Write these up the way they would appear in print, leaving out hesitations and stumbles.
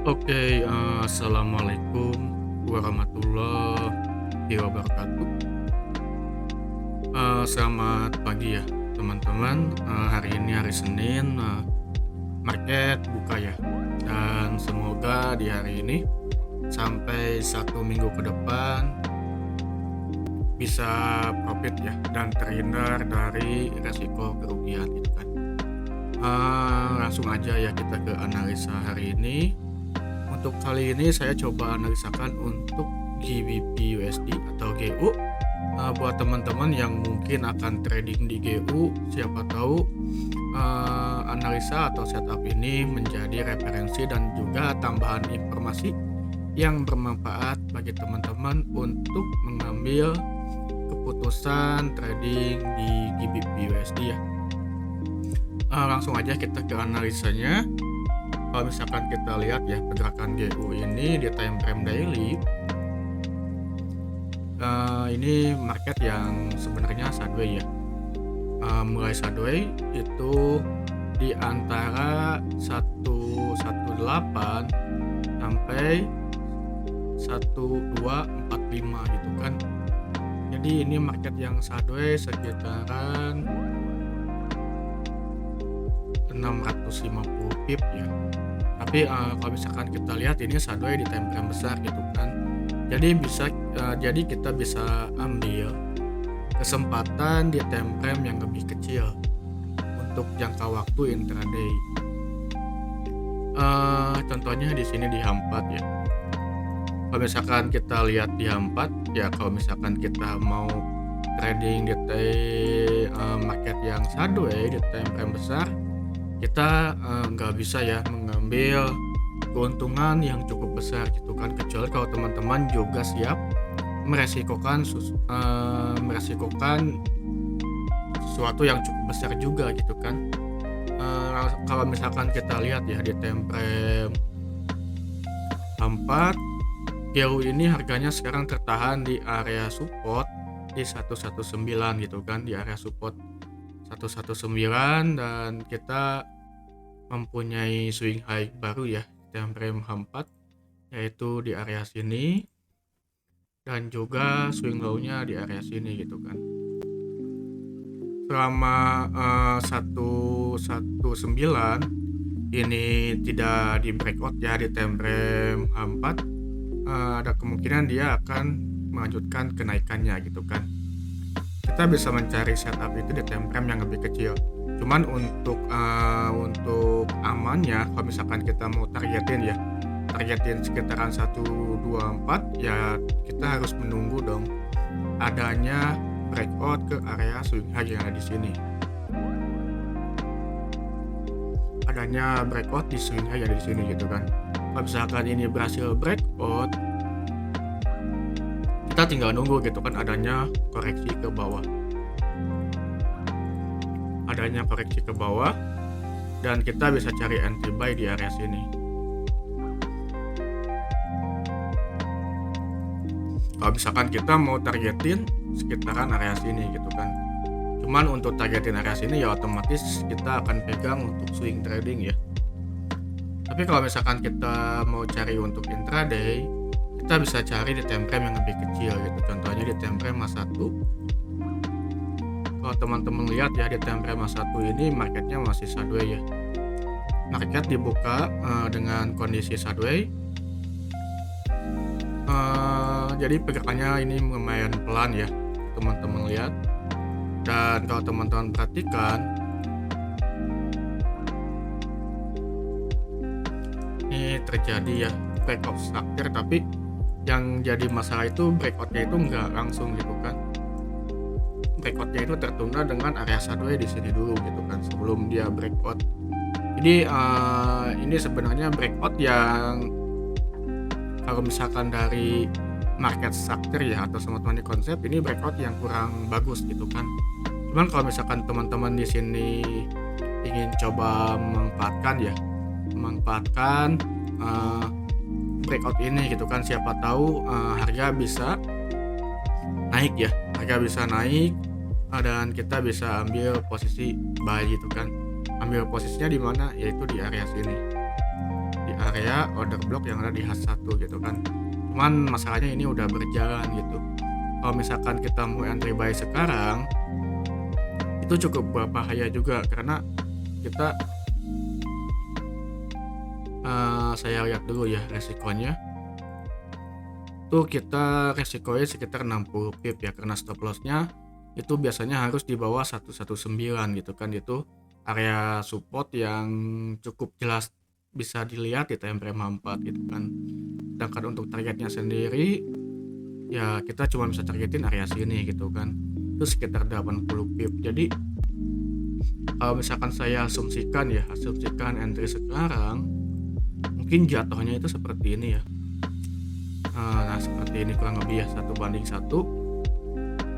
Assalamualaikum warahmatullahi wabarakatuh. Selamat pagi ya teman-teman, hari ini hari Senin, market buka ya, dan semoga di hari ini sampai 1 minggu ke depan bisa profit ya dan terhindar dari resiko kerugian gitu kan. Langsung aja ya kita ke analisa hari ini. Untuk kali ini saya coba analisakan untuk GBP USD atau GU. Buat teman-teman yang mungkin akan trading di GU, siapa tahu analisa atau setup ini menjadi referensi dan juga tambahan informasi yang bermanfaat bagi teman-teman untuk mengambil keputusan trading di GBP USD ya. Langsung aja kita ke analisanya. Kalau misalkan kita lihat ya pergerakan GU ini di time frame daily, ini market yang sebenarnya sideways ya. Mulai sideways itu di antara 118 sampai 1245 gitu kan. Jadi ini market yang sideways sekitaran 650 pip ya. Tapi kalau misalkan kita lihat ini sideways di time frame besar gitu kan. Jadi kita bisa ambil kesempatan di time frame yang lebih kecil untuk jangka waktu intraday. Contohnya di sini di H4 ya. Kalau misalkan kita lihat di H4 ya, kalau misalkan kita mau trading di market yang sideways di time frame besar, kita nggak bisa ya mengambil keuntungan yang cukup besar gitu kan, kecuali kalau teman-teman juga siap meresikokan sesuatu yang cukup besar juga gitu kan. Kalau misalkan kita lihat ya di time frame 4, GU ini harganya sekarang tertahan di area support di 119 gitu kan, di area support 119, dan kita mempunyai swing high baru ya time frame H4 yaitu di area sini, dan juga swing low-nya di area sini gitu kan. Selama 119 ini tidak di breakout ya di time frame H4, ada kemungkinan dia akan melanjutkan kenaikannya gitu kan. Kita bisa mencari setup itu di time frame yang lebih kecil. Cuman untuk amannya, kalau misalkan kita mau targetin sekitaran 124 ya, kita harus menunggu dong adanya breakout ke area swing high yang ada di sini. Adanya breakout di swing high yang ada di sini gitu kan. Kalau misalkan ini berhasil breakout, kita tinggal nunggu gitu kan adanya koreksi ke bawah. Dan kita bisa cari entry buy di area sini. Kalau misalkan kita mau targetin sekitaran area sini gitu kan. Cuman untuk targetin area sini ya otomatis kita akan pegang untuk swing trading ya. Tapi kalau misalkan kita mau cari untuk intraday, kita bisa cari di time frame yang lebih kecil gitu. Contohnya di time frame H1. Kalau teman-teman lihat ya di time frame H1 ini marketnya masih sideways ya. Market dibuka dengan kondisi sideways. Jadi pergerakannya ini lumayan pelan ya teman-teman lihat. Dan kalau teman-teman perhatikan, ini terjadi ya breakout structure, tapi yang jadi masalah itu breakoutnya itu nggak langsung gitu kan. Breakoutnya itu tertunda dengan area sideways di sini dulu gitu kan sebelum dia breakout. Jadi ini sebenarnya breakout yang kalau misalkan dari market structure ya atau teman-teman di konsep, ini breakout yang kurang bagus gitu kan. Cuman kalau misalkan teman-teman di sini ingin coba memanfaatkan breakout ini gitu kan, siapa tahu harga bisa naik ya, dan kita bisa ambil posisi buy gitu kan. Ambil posisinya di mana, yaitu di area sini, di area order block yang ada di H1 gitu kan. Cuman masalahnya ini udah berjalan gitu. Kalau misalkan kita mau entry buy sekarang, itu cukup berbahaya juga karena kita saya lihat dulu ya resikonya. Tuh kita resikonya sekitar 60 pip ya, karena stop lossnya itu biasanya harus di bawah 119 gitu kan. Itu area support yang cukup jelas bisa dilihat di time frame 4 gitu kan. Sedangkan untuk targetnya sendiri ya kita cuma bisa targetin area sini gitu kan, itu sekitar 80 pip. Jadi kalau misalkan saya asumsikan entry sekarang, mungkin jatuhnya itu seperti ini ya. Nah seperti ini kurang lebih ya, 1:1.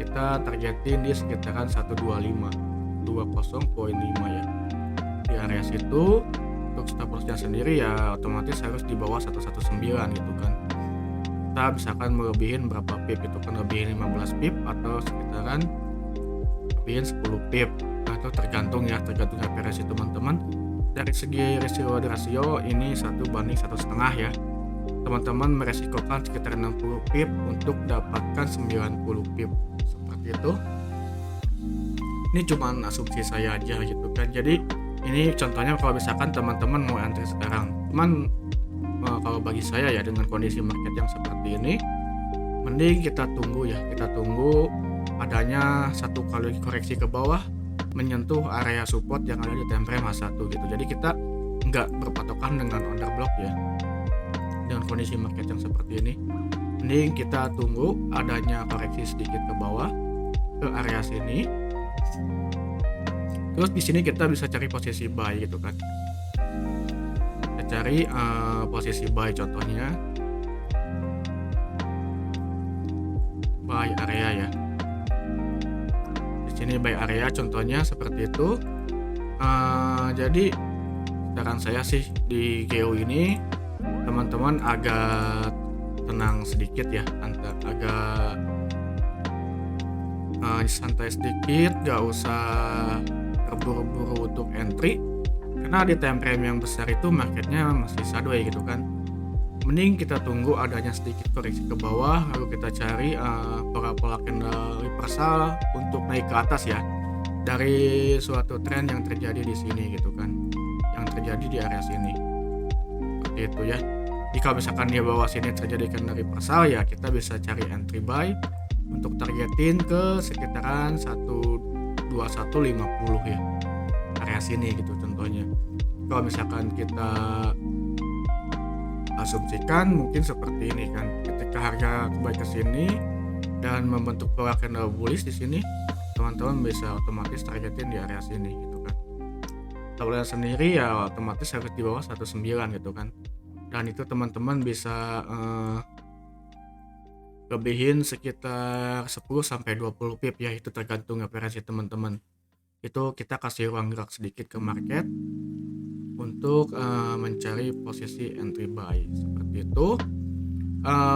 Kita targetin di sekitaran 125 20.5 ya. Di area situ untuk stop lossnya sendiri ya otomatis harus di bawah 119 gitu kan. Kita misalkan melebihin berapa pip, itu kan lebihin 15 pip atau sekitaran lebihin 10 pip, atau tergantung referensi teman-teman. Dari segi rasio ini 1:1,5 ya, teman-teman meresikokan sekitar 60 pip untuk dapatkan 90 pip seperti itu. Ini cuma asumsi saya aja gitu kan. Jadi ini contohnya kalau misalkan teman-teman mau entry sekarang. Cuman kalau bagi saya ya, dengan kondisi market yang seperti ini, mending kita tunggu ya. Kita tunggu adanya satu kali koreksi ke bawah menyentuh area support yang ada di time frame H1 gitu. Jadi kita nggak berpatokan dengan order block ya. Dengan kondisi market yang seperti ini, mending kita tunggu adanya koreksi sedikit ke bawah ke area sini. Terus di sini kita bisa cari posisi buy gitu kan. Kita cari posisi buy, contohnya buy area ya. Di sini buy area contohnya seperti itu. Jadi saran saya sih di GU ini teman-teman agak tenang sedikit ya, agak santai sedikit, gak usah terburu-buru untuk entry, karena di time frame yang besar itu marketnya masih sideways gitu kan. Mending kita tunggu adanya sedikit koreksi ke bawah, lalu kita cari pola-pola candle reversal untuk naik ke atas ya, dari suatu tren yang terjadi di sini gitu kan, yang terjadi di area sini seperti itu ya. Jika misalkan di bawah sini terjadi candle reversal ya, kita bisa cari entry buy untuk targetin ke sekitaran 121.50 ya, area sini gitu contohnya. Kalau misalkan kita asumsikan mungkin seperti ini kan, ketika harga kembali ke sini dan membentuk pola candle bullish di sini, teman-teman bisa otomatis targetin di area sini gitu kan. Kalau sendiri ya otomatis harus di bawah 19 gitu kan. Dan itu teman-teman bisa lebihin sekitar 10-20 pip ya, itu tergantung referensi teman-teman. Itu kita kasih ruang gerak sedikit ke market untuk mencari posisi entry buy seperti itu.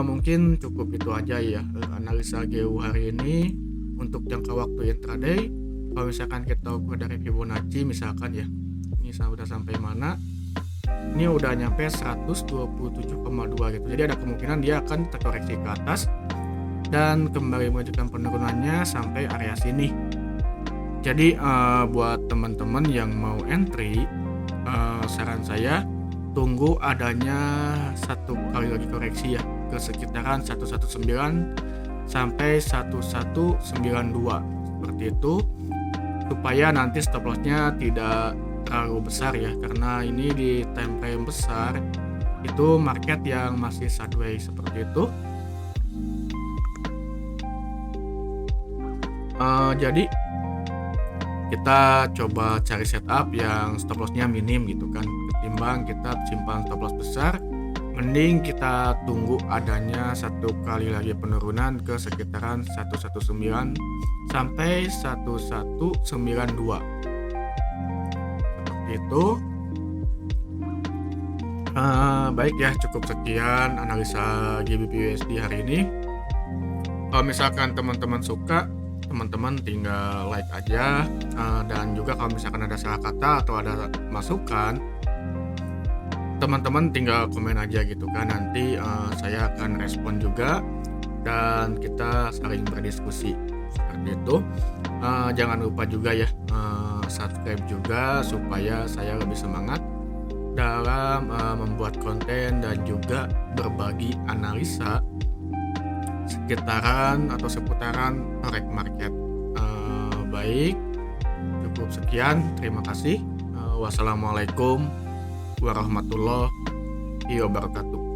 Mungkin cukup itu aja ya analisa GU hari ini untuk jangka waktu intraday. Kalau misalkan kita ukur dari Fibonacci misalkan ya, ini udah sampai mana, ini udah nyampe 127,2 gitu. Jadi ada kemungkinan dia akan terkoreksi ke atas dan kembali melanjutkan penurunannya sampai area sini. Jadi buat teman-teman yang mau entry, saran saya tunggu adanya satu kali lagi koreksi ya ke sekitaran 119 sampai 1192 seperti itu, supaya nanti stop lossnya tidak terlalu besar ya, karena ini di time frame besar itu market yang masih sideways seperti itu. Jadi kita coba cari setup yang stop lossnya minim gitu kan, ketimbang kita simpan stop loss besar. Mending kita tunggu adanya satu kali lagi penurunan ke sekitaran 119 sampai 1192 seperti itu. Baik ya, cukup sekian analisa GBP USD hari ini. Kalau misalkan teman-teman suka, teman-teman tinggal like aja, dan juga kalau misalkan ada salah kata atau ada masukan, teman-teman tinggal komen aja gitu kan, nanti saya akan respon juga dan kita saling berdiskusi seperti itu. Jangan lupa juga ya subscribe juga supaya saya lebih semangat dalam membuat konten dan juga berbagi analisa sekitaran atau seputaran forex market. Baik, cukup sekian. Terima kasih. Wassalamualaikum warahmatullahi wabarakatuh.